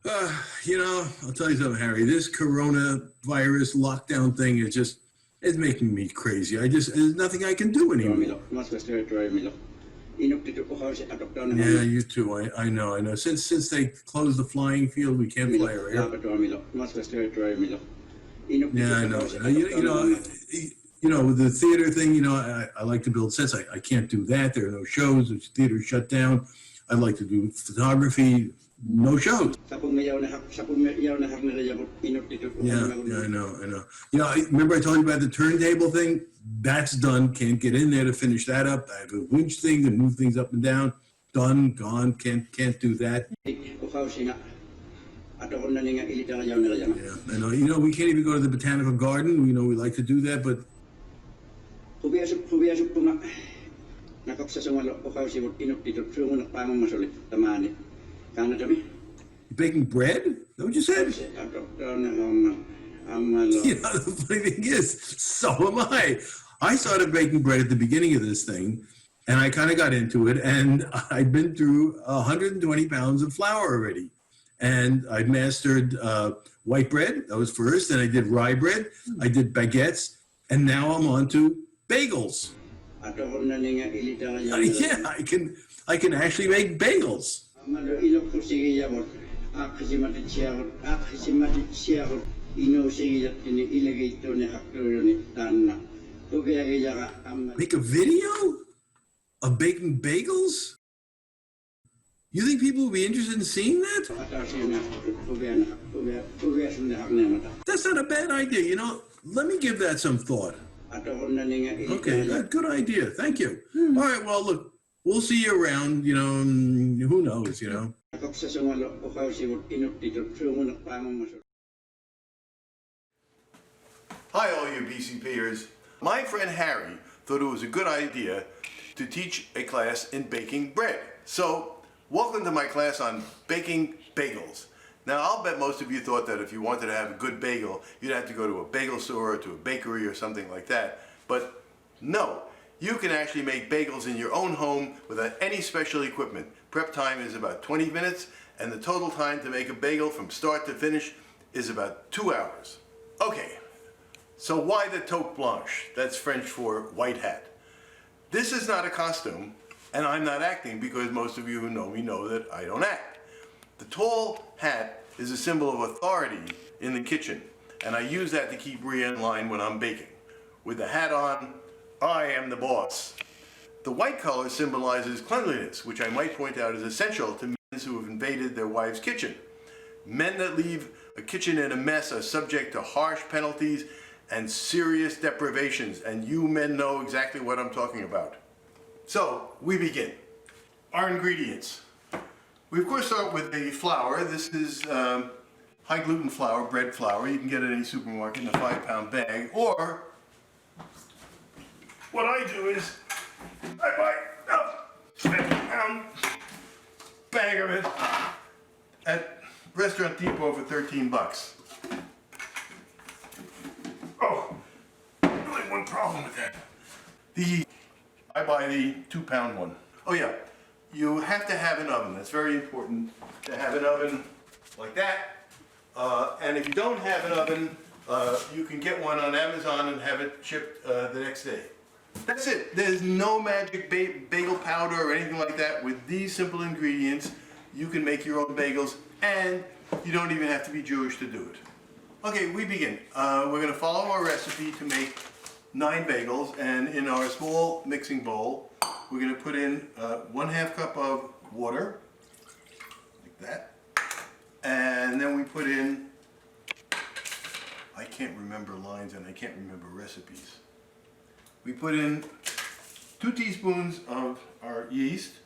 I'll tell you something, Harry. This coronavirus lockdown thing is making me crazy. There's nothing I can do anymore. Yeah, you too. I know. Since they closed the flying field, we can't fly our airplane. Yeah, I know. With the theater thing, I like to build sets. I can't do that. There are no shows. The theater's shut down. I like to do photography. No shows. Yeah, I know. Remember I told you about the turntable thing? That's done. Can't get in there to finish that up. I have a winch thing to move things up and down. Done, gone. Can't do that. Yeah, I know. We can't even go to the botanical garden. We like to do that, but baking bread? Is that what you said? The funny thing is, so am I. I started baking bread at the beginning of this thing, and I kind of got into it, and I've been through 120 pounds of flour already. And I mastered white bread. That was first. Then I did rye bread. I did baguettes. And now I'm on to bagels. Yeah, I can actually make bagels. Make a video of baking bagels? You think people will be interested in seeing that? That's not a bad idea. Let me give that some thought. Okay, good idea. Thank you. All right, well, look, we'll see you around, who knows, Hi, all you BCPers. My friend Harry thought it was a good idea to teach a class in baking bread. So, welcome to my class on baking bagels. Now, I'll bet most of you thought that if you wanted to have a good bagel, you'd have to go to a bagel store or to a bakery or something like that. But no, you can actually make bagels in your own home without any special equipment. Prep time is about 20 minutes, and the total time to make a bagel from start to finish is about 2 hours. Okay, so why the toque blanche? That's French for white hat. This is not a costume, and I'm not acting because most of you who know me know that I don't act. The tall hat is a symbol of authority in the kitchen, and I use that to keep Rhea in line when I'm baking. With the hat on, I am the boss. The white color symbolizes cleanliness, which I might point out is essential to men who have invaded their wives' kitchen. Men that leave a kitchen in a mess are subject to harsh penalties and serious deprivations, and you men know exactly what I'm talking about. So, we begin. Our ingredients. We of course start with the flour. This is high gluten flour, bread flour. You can get it at any supermarket in a 5-pound bag, or what I do is I buy a 5-pound bag of it at Restaurant Depot for 13 bucks. Oh, only one problem with that. I buy the 2-pound one. Oh yeah, you have to have an oven. That's very important to have an oven like that. And if you don't have an oven, you can get one on Amazon and have it shipped the next day. That's it. There's no magic bagel powder or anything like that. With these simple ingredients, you can make your own bagels, and you don't even have to be Jewish to do it. Okay, we begin. We're going to follow our recipe to make 9 bagels, and in our small mixing bowl, we're going to put in 1/2 cup of water, like that, and then we put in, I can't remember lines and I can't remember recipes. We put in 2 teaspoons of our yeast,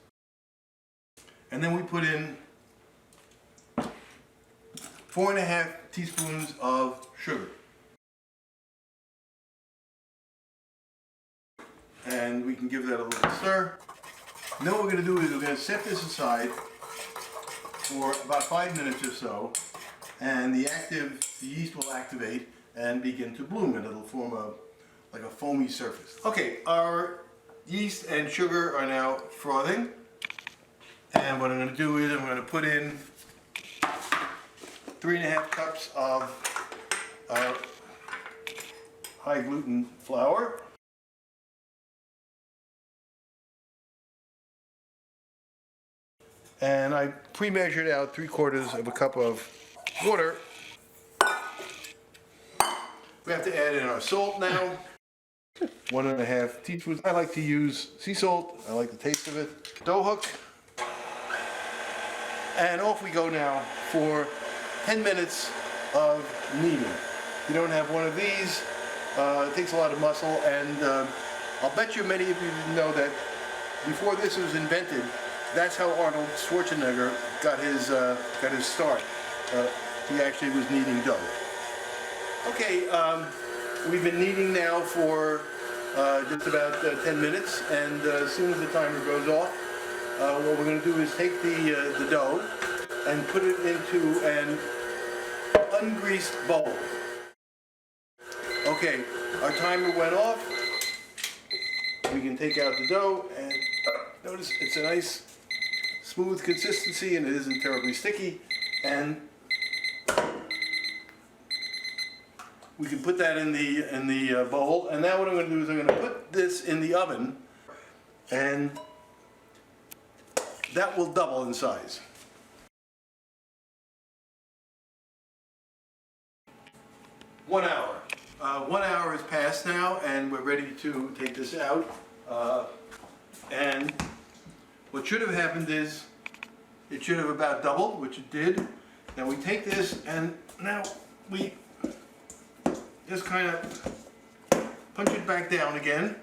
and then we put in 4.5 teaspoons of sugar. And we can give that a little stir. And then what we're going to do is we're going to set this aside for about 5 minutes or so, and the yeast will activate and begin to bloom, and it'll form like a foamy surface. Okay, our yeast and sugar are now frothing, and what I'm going to do is I'm going to put in 3½ cups of our high gluten flour. And I pre-measured out 3/4 cup of water. We have to add in our salt now. 1½ teaspoons. I like to use sea salt. I like the taste of it. Dough hook. And off we go now for 10 minutes of kneading. If you don't have one of these, it takes a lot of muscle, and I'll bet you many of you didn't know that before this was invented, that's how Arnold Schwarzenegger got his start. He actually was kneading dough. Okay, we've been kneading now for just about 10 minutes, and as soon as the timer goes off, what we're going to do is take the dough and put it into an ungreased bowl. Okay, our timer went off. We can take out the dough, and notice it's a nice smooth consistency and it isn't terribly sticky, and we can put that in the bowl. And now what I'm going to do is I'm going to put this in the oven, and that will double in size. 1 hour. 1 hour has passed now, and we're ready to take this out. And what should have happened is it should have about doubled, which it did. Now we take this, and now we just kind of punch it back down again.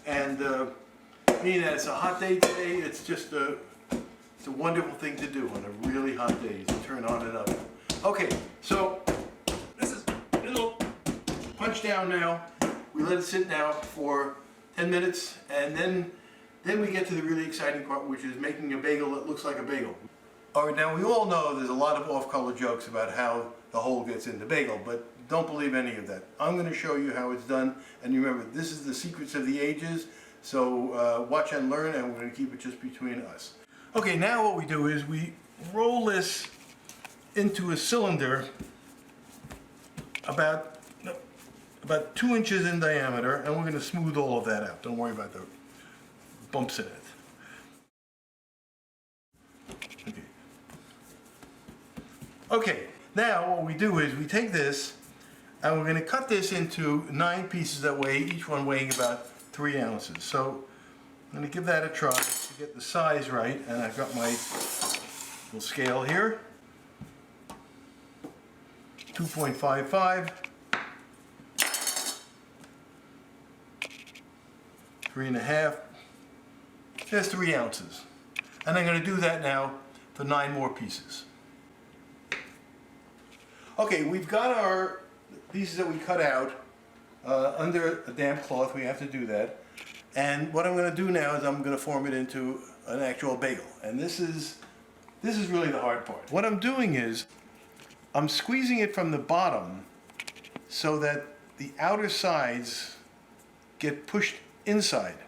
And being that it's a hot day today, it's a wonderful thing to do on a really hot day, to turn on an oven. Okay, so this is a little punch down now. We let it sit now for 10 minutes, and then we get to the really exciting part, which is making a bagel that looks like a bagel. All right, now we all know there's a lot of off-color jokes about how the hole gets in the bagel, but don't believe any of that. I'm going to show you how it's done, and remember, this is the secrets of the ages, so watch and learn, and we're going to keep it just between us. Okay, now what we do is we roll this into a cylinder about 2 inches in diameter, and we're going to smooth all of that out. Don't worry about the bumps in it. Okay, now what we do is we take this and we're going to cut this into 9 pieces that weigh, each one weighing about 3 ounces. So I'm going to give that a try to get the size right, and I've got my little scale here. 2.55, 3½, there's 3 ounces. And I'm going to do that now for 9 more pieces. Okay, we've got our pieces that we cut out under a damp cloth. We have to do that. And what I'm going to do now is I'm going to form it into an actual bagel. And this is really the hard part. What I'm doing is I'm squeezing it from the bottom so that the outer sides get pushed inside.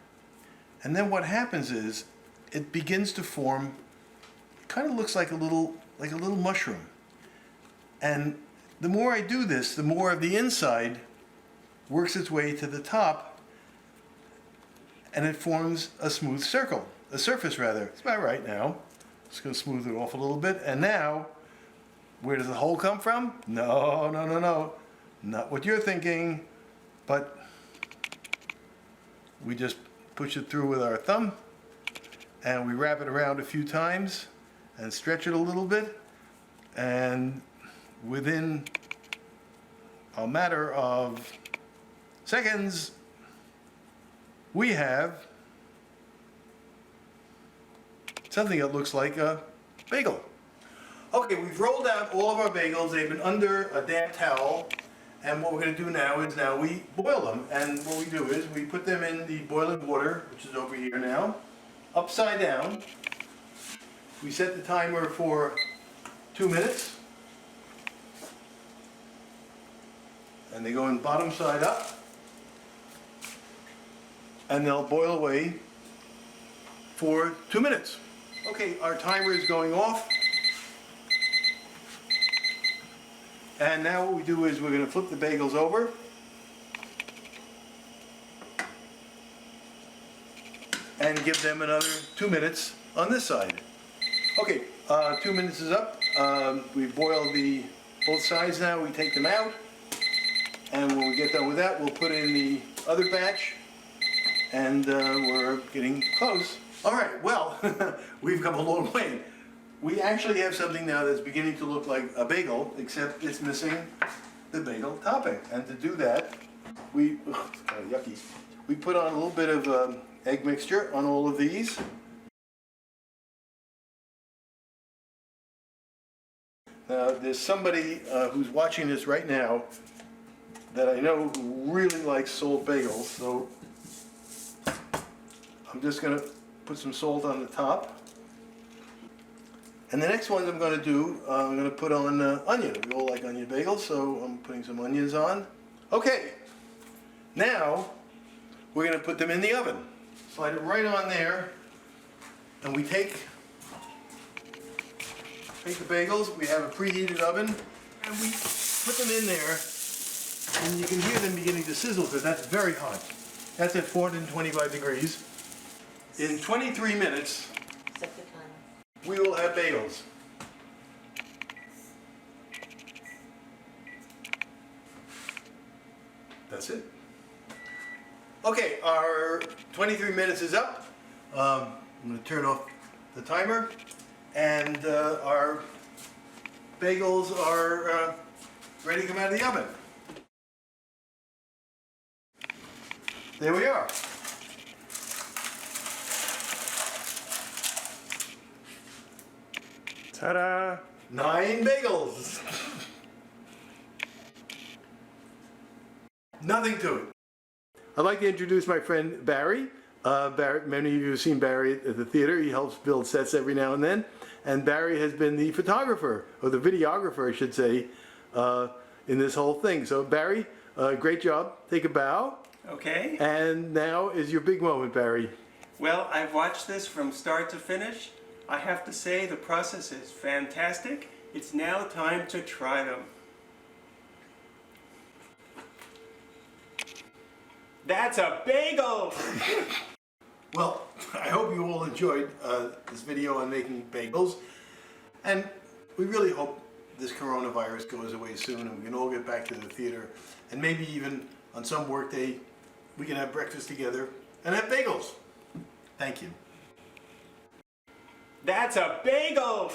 And then what happens is it begins to form, kind of looks like a little mushroom. And the more I do this, the more of the inside works its way to the top, and it forms a smooth circle, a surface rather. It's about right now. Just going to smooth it off a little bit. And now, where does the hole come from? No, no, no, no. Not what you're thinking, but we just push it through with our thumb, and we wrap it around a few times and stretch it a little bit, and within a matter of seconds, we have something that looks like a bagel. Okay, we've rolled out all of our bagels. They've been under a damp towel, and what we're going to do now is we boil them. And what we do is we put them in the boiling water, which is over here now, upside down. We set the timer for 2 minutes. And they go in bottom side up, and they'll boil away for 2 minutes. Okay, our timer is going off, And now what we do is we're going to flip the bagels over. And give them another 2 minutes on this side. Okay, 2 minutes is up. We've boiled both sides now. We take them out. And when we get done with that, we'll put in the other batch. And we're getting close. All right, well, we've come a long way. We actually have something now that's beginning to look like a bagel, except it's missing the bagel topping. And to do that, it's kind of yucky. We put on a little bit of egg mixture on all of these. Now, there's somebody who's watching this right now that I know who really likes salt bagels, so I'm just going to put some salt on the top. And the next ones I'm going to do, I'm going to put on onion. We all like onion bagels, so I'm putting some onions on. Okay, now we're going to put them in the oven. Slide it right on there, and we take the bagels. We have a preheated oven, and we put them in there, and you can hear them beginning to sizzle because that's very hot. That's at 425 degrees. In 23 minutes, Set the timer. we will have bagels. That's it. Okay, our 23 minutes is up. I'm going to turn off the timer, and our bagels are ready to come out of the oven. There we are. Ta-da! 9 bagels. Nothing to it. I'd like to introduce my friend Barry. Many of you have seen Barry at the theater. He helps build sets every now and then. And Barry has been the photographer, or the videographer, I should say, in this whole thing. So Barry, great job. Take a bow. Okay. And now is your big moment, Barry. Well, I've watched this from start to finish. I have to say the process is fantastic. It's now time to try them. That's a bagel! Well, I hope you all enjoyed this video on making bagels. And we really hope this coronavirus goes away soon and we can all get back to the theater. And maybe even on some work day, we can have breakfast together and have bagels. Thank you. That's a bagel!